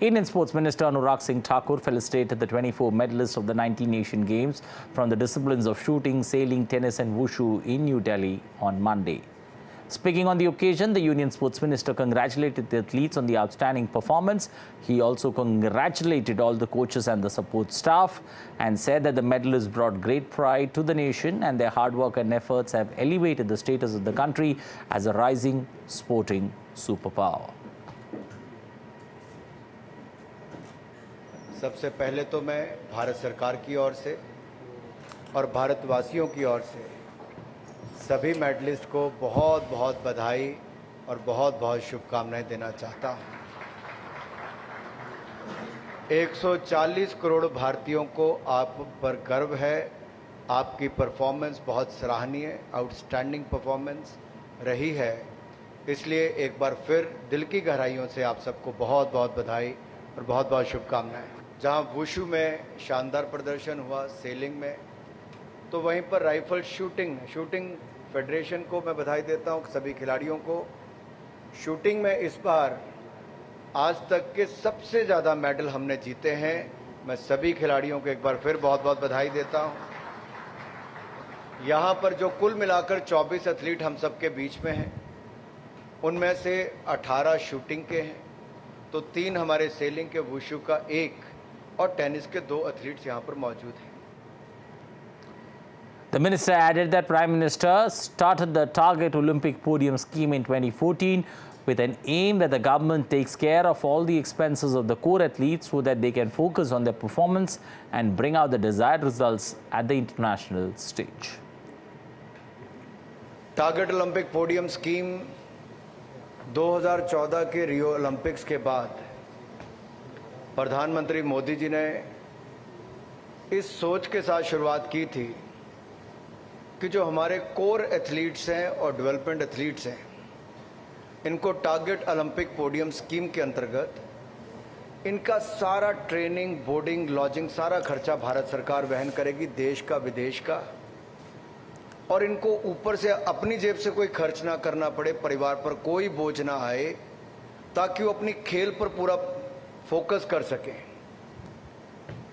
Indian Sports Minister Anurag Singh Thakur felicitated the 24 medalists of the 19 Asian Games from the disciplines of shooting, sailing, tennis and wushu in New Delhi on Monday. Speaking on the occasion, the Union Sports Minister congratulated the athletes on the outstanding performance. He also congratulated all the coaches and the support staff and said that the medalists brought great pride to the nation and their hard work and efforts have elevated the status of the country as a rising sporting superpower. सबसे पहले तो मैं भारत सरकार की ओर से और भारतवासियों की ओर से सभी मेडलिस्ट को बहुत बहुत बधाई और बहुत बहुत शुभकामनाएं देना चाहता हूं। 140 करोड़ भारतीयों को आप पर गर्व है। आपकी परफॉर्मेंस बहुत सराहनीय, आउटस्टैंडिंग परफॉर्मेंस रही है। इसलिए एक बार फिर दिल की गहराइयों से आप सबको बहुत बहुत बधाई और बहुत बहुत शुभकामनाएं। जहां वुशु में शानदार प्रदर्शन हुआ, सेलिंग में, तो वहीं पर राइफल शूटिंग फेडरेशन को मैं बधाई देता हूं, सभी खिलाड़ियों को। शूटिंग में इस बार आज तक के सबसे ज़्यादा मेडल हमने जीते हैं। मैं सभी खिलाड़ियों को एक बार फिर बहुत बहुत बधाई देता हूं। यहां पर जो कुल मिलाकर 24 एथलीट हम सबके बीच में हैं, उनमें से 18 शूटिंग के हैं, तो 3 हमारे सेलिंग के, वुशु का 1 और टेनिस के 2 एथलीट्स यहां पर मौजूद हैं। The minister added that Prime Minister started the Target Olympic Podium scheme in 2014 with an aim that the government takes care of all the expenses of the core athletes so that they can focus on their performance and bring out the desired results at the international stage. Target Olympic podium scheme 2014 के Rio Olympics के बाद प्रधानमंत्री मोदी जी ने इस सोच के साथ शुरुआत की थी कि जो हमारे कोर एथलीट्स हैं और डेवलपमेंट एथलीट्स हैं, इनको टारगेट ओलंपिक पोडियम स्कीम के अंतर्गत इनका सारा ट्रेनिंग, बोर्डिंग, लॉजिंग, सारा खर्चा भारत सरकार वहन करेगी, देश का, विदेश का। और इनको ऊपर से अपनी जेब से कोई खर्च ना करना पड़े, परिवार पर कोई बोझ ना आए, ताकि वो अपनी खेल पर पूरा फोकस कर सकें।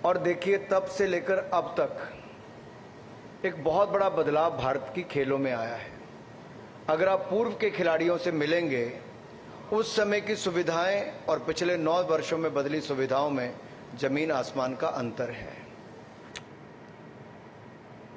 और देखिए, तब से लेकर अब तक एक बहुत बड़ा बदलाव भारत की खेलों में आया है। अगर आप पूर्व के खिलाड़ियों से मिलेंगे, उस समय की सुविधाएं और पिछले 9 वर्षों में बदली सुविधाओं में जमीन आसमान का अंतर है।